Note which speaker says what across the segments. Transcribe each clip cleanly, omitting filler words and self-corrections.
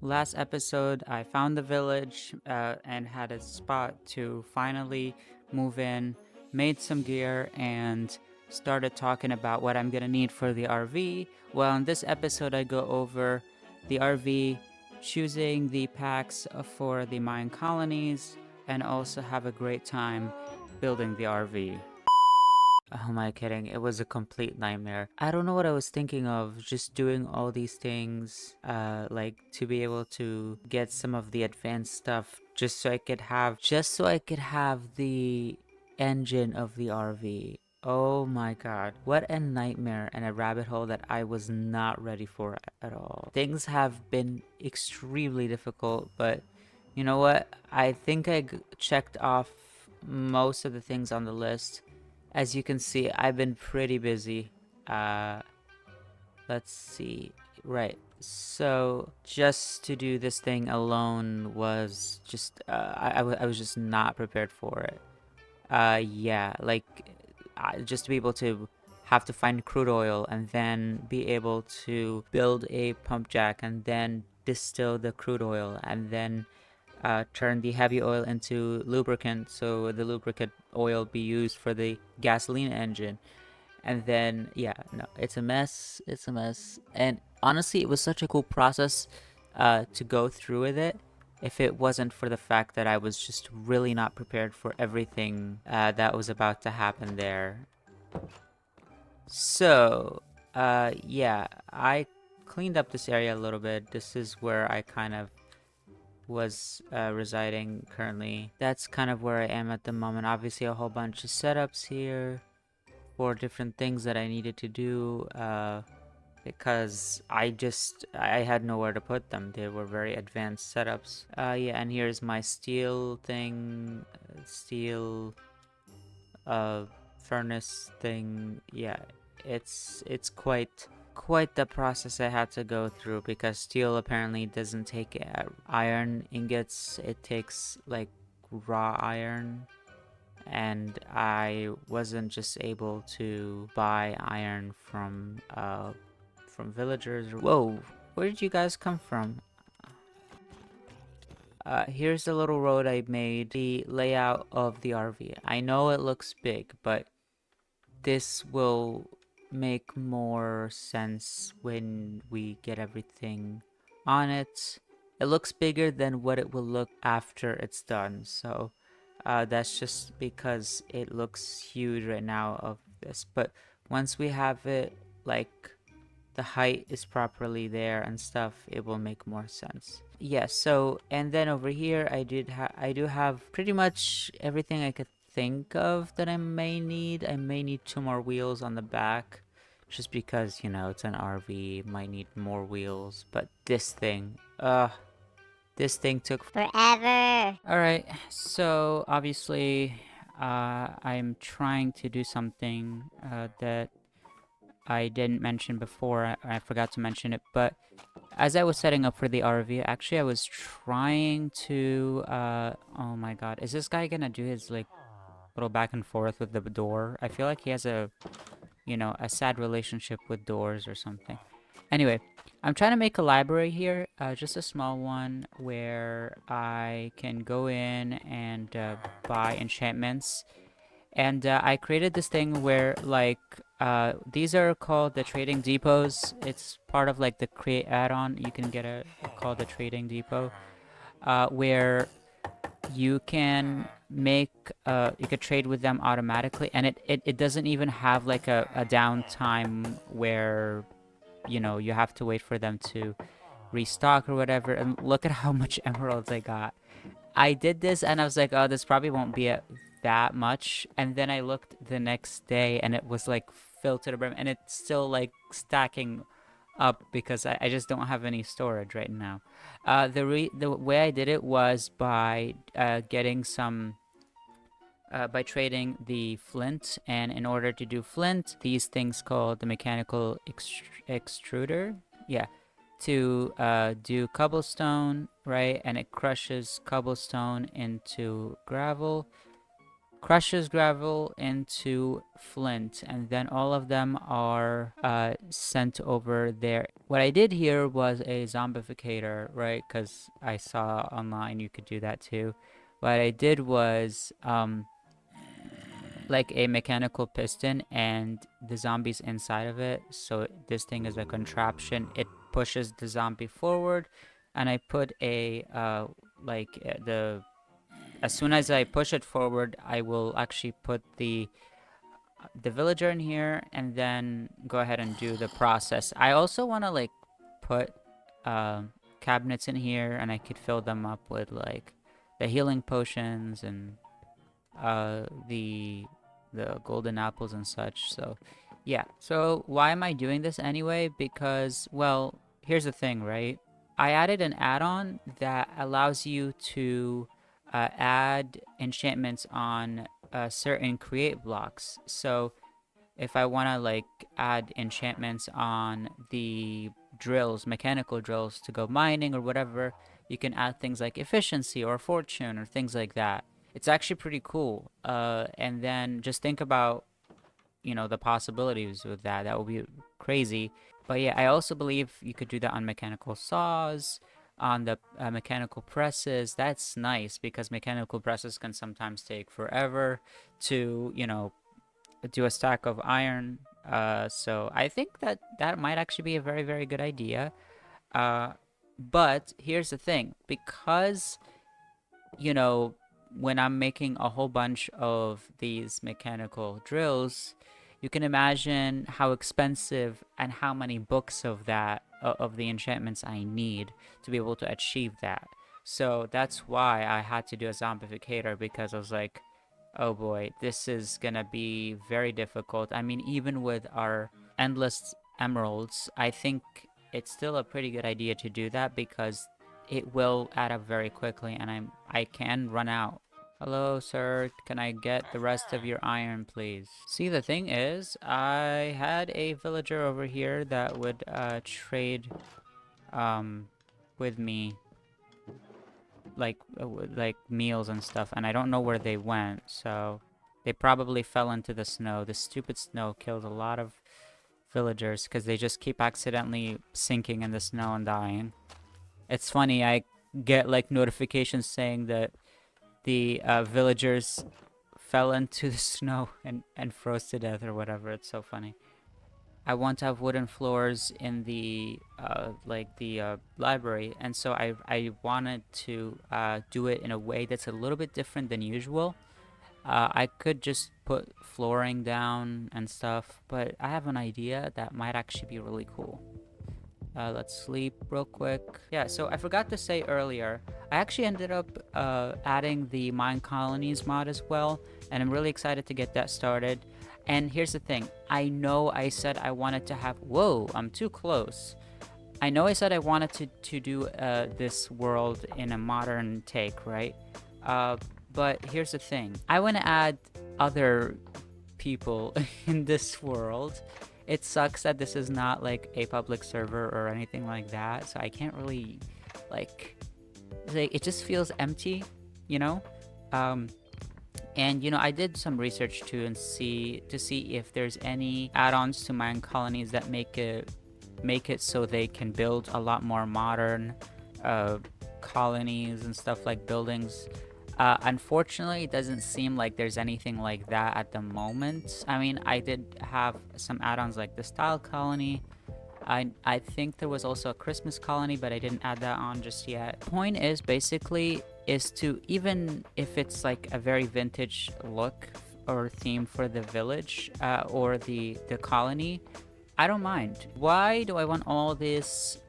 Speaker 1: Last episode, I found the village and had a spot to finally move in, made some gear, and started talking about what I'm gonna need for the RV. Well, in this episode, I go over the RV, choosing the packs for the Mayan colonies, and also have a great time building the RV. Oh my kidding, it was a complete nightmare. I don't know what I was thinking of, just doing all these things, like to be able to get some of the advanced stuff just so I could have the engine of the RV. Oh my god, what a nightmare and a rabbit hole that I was not ready for at all. Things have been extremely difficult, but you know what? I think checked off most of the things on the list. As you can see, I've been pretty busy. Uh, let's see. Right. So just to do this thing alone was just I was just not prepared for it. Yeah, like just to be able to have to find crude oil and then be able to build a pump jack and then distill the crude oil and then turn the heavy oil into lubricant so the lubricant oil be used for the gasoline engine. And then yeah, no, it's a mess, and honestly it was such a cool process to go through with it if it wasn't for the fact that I was just really not prepared for everything that was about to happen there. So yeah, I cleaned up this area a little bit. This is where I kind of was residing currently. That's kind of where I am at the moment. Obviously, a whole bunch of setups here for different things that I needed to do because I had nowhere to put them. They were very advanced setups. Yeah, and here's my steel thing, steel uh, furnace thing. Yeah, it's quite the process I had to go through because steel apparently doesn't take iron ingots. It takes like raw iron, and I wasn't just able to buy iron from villagers. Whoa, where did you guys come from? Here's the little road I made, the layout of the RV. I know it looks big, but this will make more sense when we get everything on it. It looks bigger than what it will look after it's done, so that's just because it looks huge right now of this. But once we have it, like the height is properly there and stuff, it will make more sense. Yeah, so and then over here I do have pretty much everything I could think of that I may need. I may need two more wheels on the back just because, you know, it's an RV, might need more wheels, but this thing took
Speaker 2: Forever.
Speaker 1: all right. So obviously I'm trying to do something that I didn't mention before. I forgot to mention it, but as I was setting up for the RV, actually, I was trying to. Oh my God, is this guy gonna do his like little back and forth with the door? I feel like he has a sad relationship with doors or something. Anyway, I'm trying to make a library here, just a small one where I can go in and buy enchantments, and I created this thing where like these are called the trading depots. It's part of like the create add-on. You can get a called the trading depot, where you can make you could trade with them automatically, and it doesn't even have like a downtime where you have to wait for them to restock or whatever. And look at how much emeralds I got. I did this and I was like, oh, this probably won't be that much. And then I looked the next day and it was like filled to the brim, and it's still like stacking up because I just don't have any storage right now. The way I did it was by getting some. By trading the flint, and in order to do flint, these things called the mechanical extruder, yeah, to do cobblestone, right? And it crushes cobblestone into gravel. crushes gravel into flint, and then all of them are sent over there. What I did here was a zombificator, right? Because I saw online you could do that too. What I did was like a mechanical piston and the zombies inside of it. So this thing is a contraption. It pushes the zombie forward, and I put a the as soon as I push it forward, I will actually put the villager in here and then go ahead and do the process. I also want to like put uh, cabinets in here, and I could fill them up with like the healing potions and the golden apples and such. So yeah. So why am I doing this anyway? Because, well, here's the thing, right? I added an add-on that allows you to add enchantments on certain create blocks. So if I want to like add enchantments on the drills, mechanical drills to go mining or whatever, you can add things like efficiency or fortune or things like that. It's actually pretty cool. And then just think about, the possibilities with that. That would be crazy. But yeah, I also believe you could do that on mechanical saws, on the mechanical presses. That's nice because mechanical presses can sometimes take forever to, do a stack of iron. So I think that that might actually be a very, very good idea. Uh, but here's the thing, because, you know, when I'm making a whole bunch of these mechanical drills, you can imagine how expensive and how many books of that of the enchantments I need to be able to achieve that. So that's why I had to do a zombificator, because I was like, oh boy, this is gonna be very difficult. I mean, even with our endless emeralds, I think it's still a pretty good idea to do that because it will add up very quickly, and I can run out. Hello, sir. Can I get the rest of your iron, please? See, the thing is, I had a villager over here that would trade um with me like meals and stuff, and I don't know where they went. So they probably fell into the snow. The stupid snow kills a lot of villagers because they just keep accidentally sinking in the snow and dying. It's funny, I get like notifications saying that the villagers fell into the snow and froze to death or whatever. It's so funny. I want to have wooden floors in the library, and so I wanted to do it in a way that's a little bit different than usual. I could just put flooring down and stuff, but I have an idea that might actually be really cool. Let's sleep real quick. Yeah, so I forgot to say earlier, I actually ended up adding the Mine Colonies mod as well, and I'm really excited to get that started. And here's the thing, I know I said I wanted to have, whoa, I'm too close. I know I said I wanted to do this world in a modern take, right? But here's the thing, I want to add other people in this world. It sucks that this is not like a public server or anything like that, so I can't really like it just feels empty, you know? Um and I did some research too and see if there's any add-ons to mine colonies that make it so they can build a lot more modern colonies and stuff like buildings. Unfortunately, it doesn't seem like there's anything like that at the moment. I mean, I did have some add-ons like the style colony. I think there was also a Christmas colony, but I didn't add that on just yet. Point is basically is to, even if it's like a very vintage look or theme for the village or the colony, I don't mind. Why do I want all this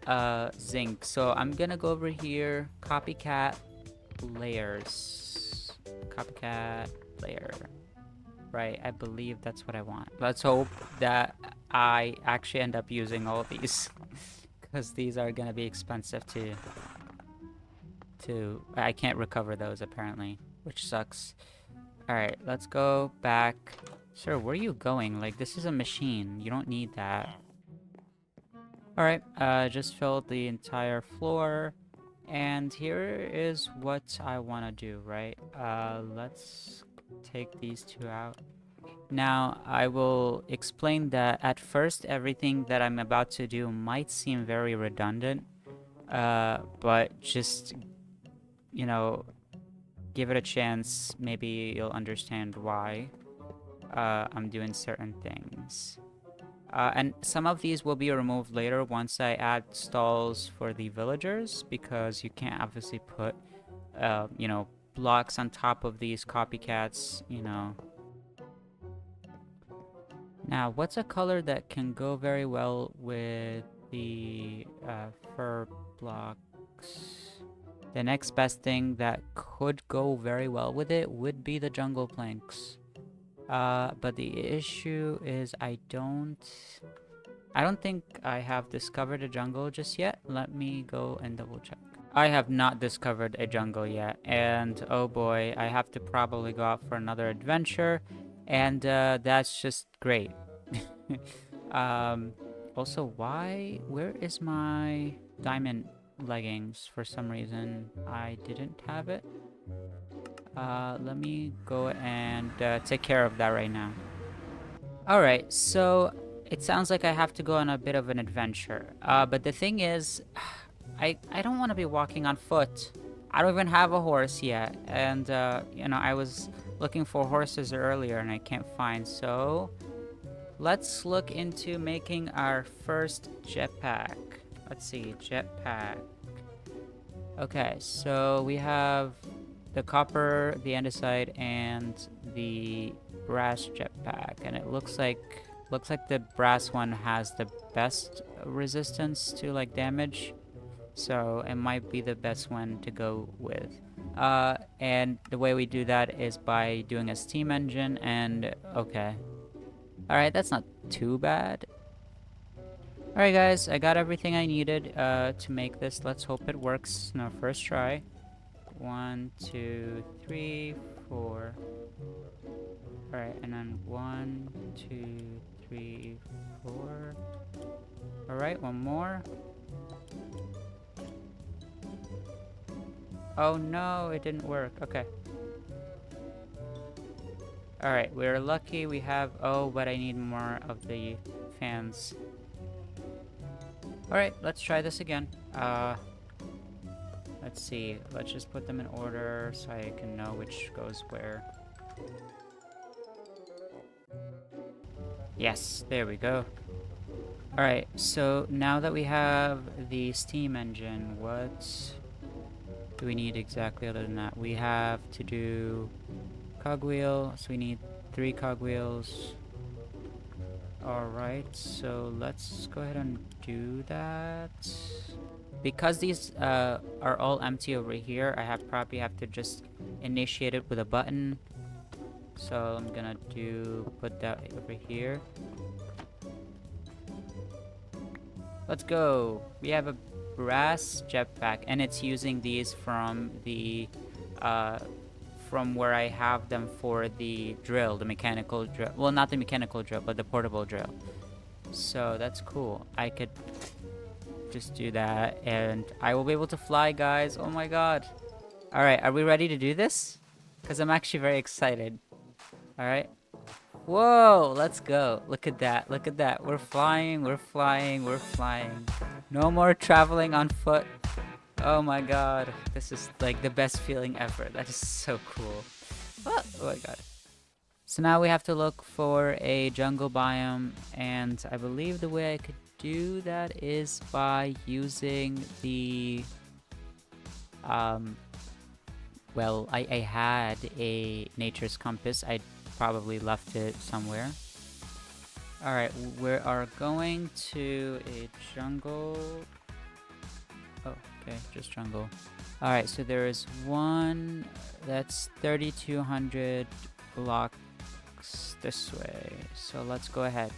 Speaker 1: zinc? So I'm gonna go over here, copycat layers, copycat layer. Right, I believe that's what I want. Let's hope that I actually end up using all these because these are gonna be expensive to I can't recover those apparently, which sucks. All right, let's go back. Sir, where are you going? Like, this is a machine. You don't need that. All right, just filled the entire floor. And here is what I want to do, right? Let's take these two out. Now, I will explain that at first everything that I'm about to do might seem very redundant, but just, you know, give it a chance. Maybe you'll understand why I'm doing certain things. And some of these will be removed later once I add stalls for the villagers, because you can't obviously put, blocks on top of these copycats, Now, what's a color that can go very well with the fur blocks? The next best thing that could go very well with it would be the jungle planks. But the issue is I don't think I have discovered a jungle just yet. Let me go and double check. I have not discovered a jungle yet, and oh boy, I have to probably go out for another adventure, and that's just great. Also, where is my diamond leggings? For some reason, I didn't have it. Let me go and take care of that right now. Alright, so it sounds like I have to go on a bit of an adventure. But the thing is, I don't want to be walking on foot. I don't even have a horse yet. And, I was looking for horses earlier and I can't find. So, let's look into making our first jetpack. Let's see, jetpack. Okay, so we have the copper, the andesite, and the brass jetpack, and it looks like the brass one has the best resistance to like damage, so it might be the best one to go with. And the way we do that is by doing a steam engine, and okay. Alright, that's not too bad. Alright guys, I got everything I needed to make this. Let's hope it works in our first try. 1, 2, 3, 4. Alright, and then 1, 2, 3, 4. Alright, one more. Oh no, it didn't work. Okay. Alright, we're lucky we have... Oh, but I need more of the fans. Alright, let's try this again. Let's see. Let's just put them in order so I can know which goes where. Yes, there we go. Alright, so now that we have the steam engine, what do we need exactly other than that? We have to do cogwheel, so we need 3 cogwheels. Alright, so let's go ahead and do that. Because these are all empty over here, I probably have to just initiate it with a button. So I'm gonna put that over here. Let's go. We have a brass jetpack, and it's using these from the from where I have them for the drill, the mechanical drill. Well, not the mechanical drill, but the portable drill. So that's cool. I could just do that, and I will be able to fly, guys. Oh my god. Alright, are we ready to do this? Because I'm actually very excited. Alright. Whoa, let's go. Look at that. Look at that. We're flying, we're flying, we're flying. No more traveling on foot. Oh my god. This is like the best feeling ever. That is so cool. Oh my god. So now we have to look for a jungle biome, and I believe the way I could do that is by using the well, I had a nature's compass. I probably left it somewhere. Alright, we are going to a jungle. Oh, okay, just jungle. Alright, so there is one that's 3,200 blocks this way. So let's go ahead.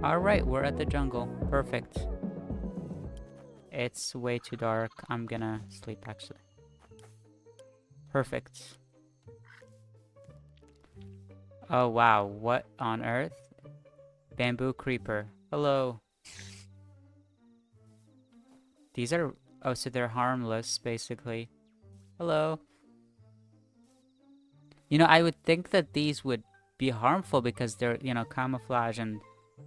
Speaker 1: Alright, we're at the jungle. Perfect. It's way too dark. I'm gonna sleep actually. Perfect. Oh wow, what on earth? Bamboo creeper. Hello. These are... oh, so they're harmless, basically. Hello. You know, I would think that these would be harmful because they're, you know, camouflage and,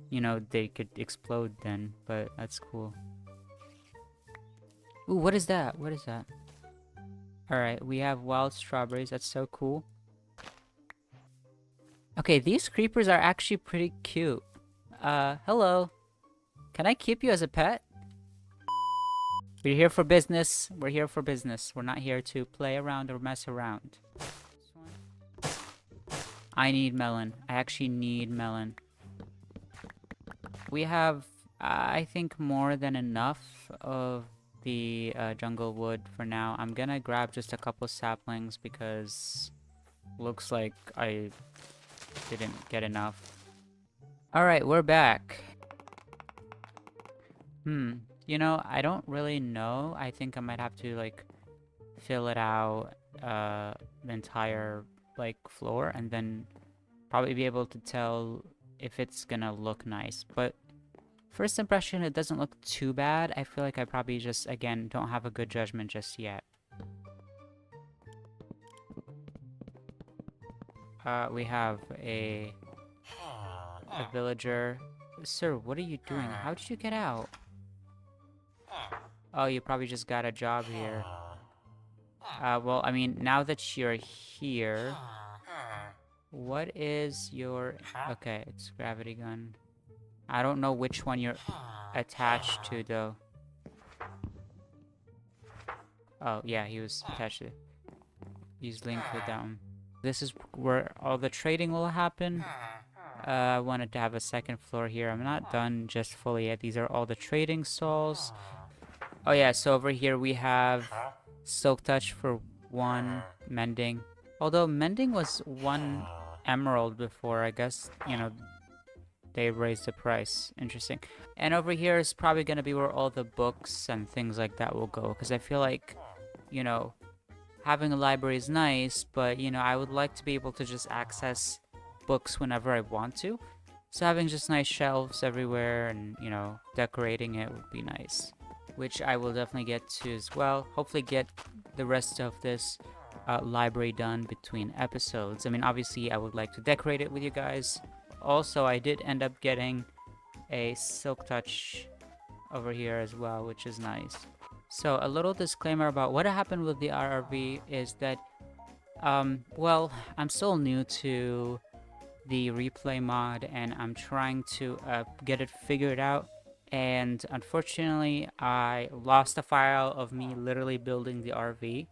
Speaker 1: you know, they could explode then, but that's cool. Ooh, what is that? What is that? Alright, we have wild strawberries. That's so cool. Okay, these creepers are actually pretty cute. Hello. Can I keep you as a pet? We're here for business. We're here for business. We're not here to play around or mess around. I need melon. I actually need melon. We have, I think, more than enough of the jungle wood for now. I'm gonna grab just a couple saplings because looks like I didn't get enough. Alright, we're back. You know, I don't really know. I think I might have to, like, fill it out, the entire, like, floor, and then probably be able to tell if it's gonna look nice. But first impression, it doesn't look too bad. I feel like I probably just, again, don't have a good judgment just yet. We have a villager. Sir, what are you doing? How did you get out? Oh, you probably just got a job here. Well, I mean, now that you're here, what is your... okay, it's gravity gun. I don't know which one you're attached to, though. Oh, yeah, he was attached to it. He's linked with that one. This is where all the trading will happen. I wanted to have a second floor here. I'm not done just fully yet. These are all the trading stalls. Oh yeah, so over here we have Silk Touch for 1 mending. Although mending was 1 emerald before, I guess, you know, they raised the price. Interesting. And over here is probably going to be where all the books and things like that will go. Because I feel like, you know, having a library is nice, but, you know, I would like to be able to just access books whenever I want to. So having just nice shelves everywhere and, you know, decorating it would be nice. Which I will definitely get to as well. Hopefully get the rest of this library done between episodes. I mean, obviously I would like to decorate it with you guys. Also, I did end up getting a Silk Touch over here as well, which is nice. So a little disclaimer about what happened with the RRV is that, well, I'm still new to the replay mod and I'm trying to get it figured out. And unfortunately, I lost a file of me literally building the RV.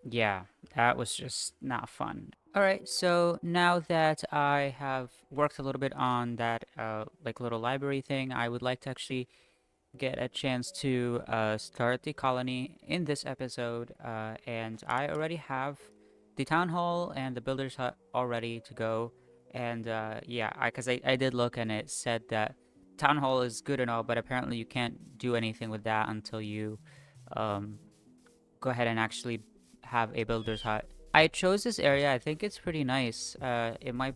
Speaker 1: Yeah, that was just not fun. Alright, so now that I have worked a little bit on that like little library thing, I would like to actually get a chance to start the colony in this episode. And I already have the town hall and the builder's hut all ready to go. And yeah, because I did look and it said that town hall is good and all, but apparently you can't do anything with that until you go ahead and actually have a builder's hut. I chose this area. I think it's pretty nice. It might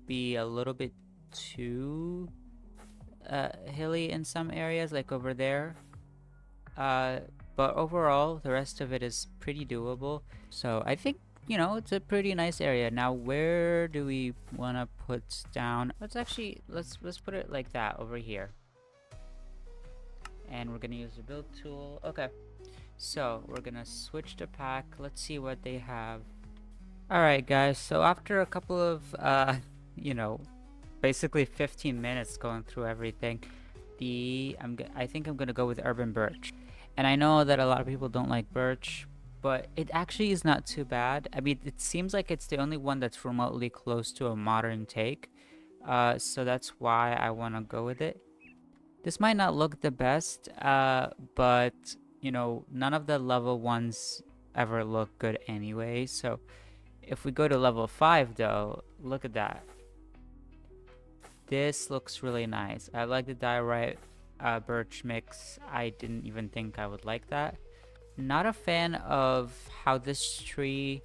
Speaker 1: be a little bit too hilly in some areas, like over there. But overall, the rest of it is pretty doable. So I think, you know, it's a pretty nice area. Now, where do we want to put down? Let's actually, let's put it like that over here. And we're going to use the build tool. Okay. So we're going to switch the pack. Let's see what they have. Alright guys, so after a couple of, you know, basically 15 minutes going through everything, I think I'm gonna go with urban birch. And I know that a lot of people don't like birch, but it actually is not too bad. I mean, it seems like it's the only one that's remotely close to a modern take. So that's why I want to go with it. This might not look the best, but, you know, none of the level 1s ever look good anyway, so if we go to level 5 though, look at that. this looks really nice. I like the diorite birch mix. I didn't even think I would like that. Not a fan of how this tree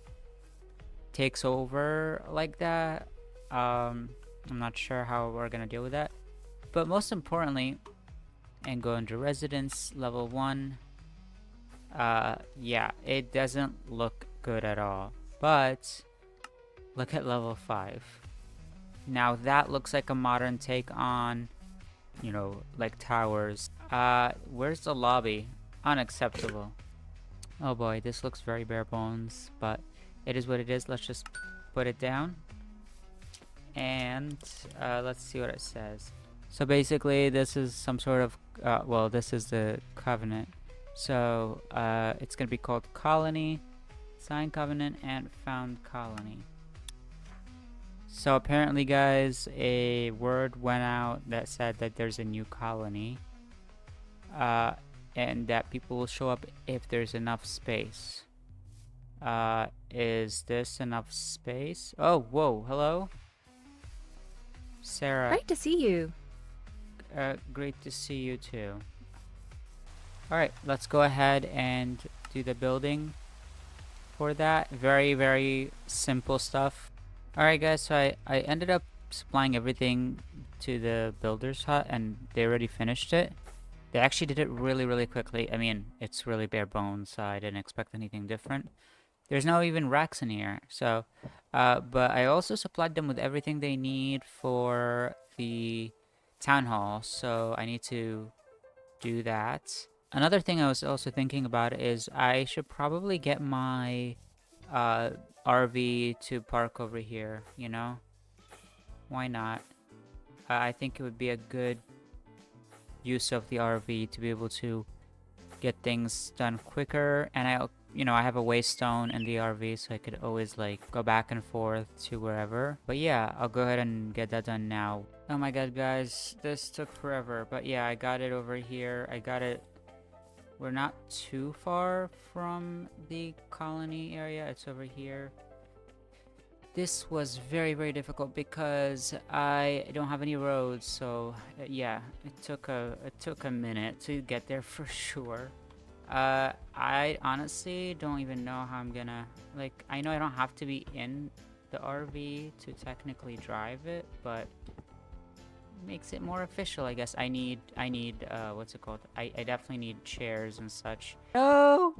Speaker 1: takes over like that. I'm not sure how we're gonna deal with that. But most importantly, and go into residence level 1. Yeah, it doesn't look good at all. But look at level 5. Now that looks like a modern take on, you know, like towers. Where's the lobby? Unacceptable. Oh boy, this looks very bare bones, but it is what it is. Let's just put it down. And let's see what it says. So basically, this is some sort of, well, this is the covenant. So it's going to be called Colony, Signed Covenant, and Found Colony. So apparently, guys, a word went out that said that there's a new colony. And that people will show up if there's enough space. Is this enough space? Oh, whoa, hello? Sarah.
Speaker 2: Great to see you.
Speaker 1: Great to see you too. Alright, let's go ahead and do the building for that. Very, very simple stuff. Alright guys, so I ended up supplying everything to the builder's hut and they already finished it. They actually did it really, really quickly. I mean, it's really bare bones, so I didn't expect anything different. There's no even racks in here, so... but I also supplied them with everything they need for the town hall, so I need to do that. Another thing I was also thinking about is I should probably get my RV to park over here, you know? Why not? I think it would be a good use of the RV to be able to get things done quicker, and I have a waystone in the RV, so I could always like go back and forth to wherever. But yeah, I'll go ahead and get that done now. Oh my god, guys, this took forever, but yeah, I got it over here. I got it. We're not too far from the colony area. It's over here. This was very, very difficult because I don't have any roads, so yeah, it took a minute to get there for sure. I honestly don't even know how I'm gonna, like, I know I don't have to be in the RV to technically drive it, but it makes it more official, I guess. I need what's it called? I definitely need chairs and such. No.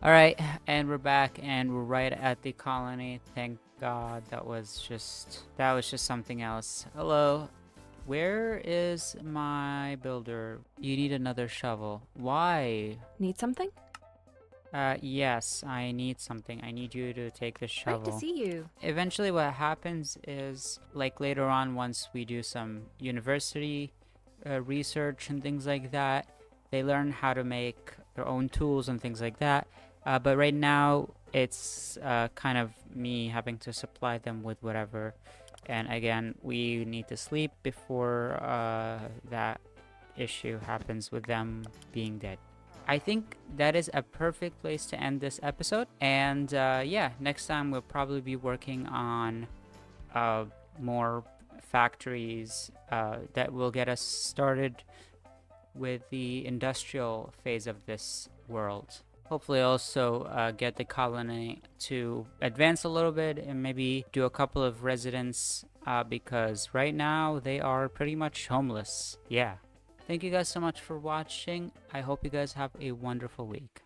Speaker 1: Alright, and we're back, and we're right at the colony. Thank God. That was just something else. Hello. Where is my builder? You need another shovel. Why?
Speaker 2: Need something?
Speaker 1: Yes, I need something. I need you to take the shovel.
Speaker 2: Great to see you.
Speaker 1: Eventually what happens is, like later on, once we do some university research and things like that, they learn how to make their own tools and things like that. But right now, it's kind of me having to supply them with whatever. And again, we need to sleep before that issue happens with them being dead. I think that is a perfect place to end this episode. And yeah, next time we'll probably be working on more factories that will get us started with the industrial phase of this world. Hopefully also get the colony to advance a little bit and maybe do a couple of residents because right now they are pretty much homeless. Yeah. Thank you guys so much for watching. I hope you guys have a wonderful week.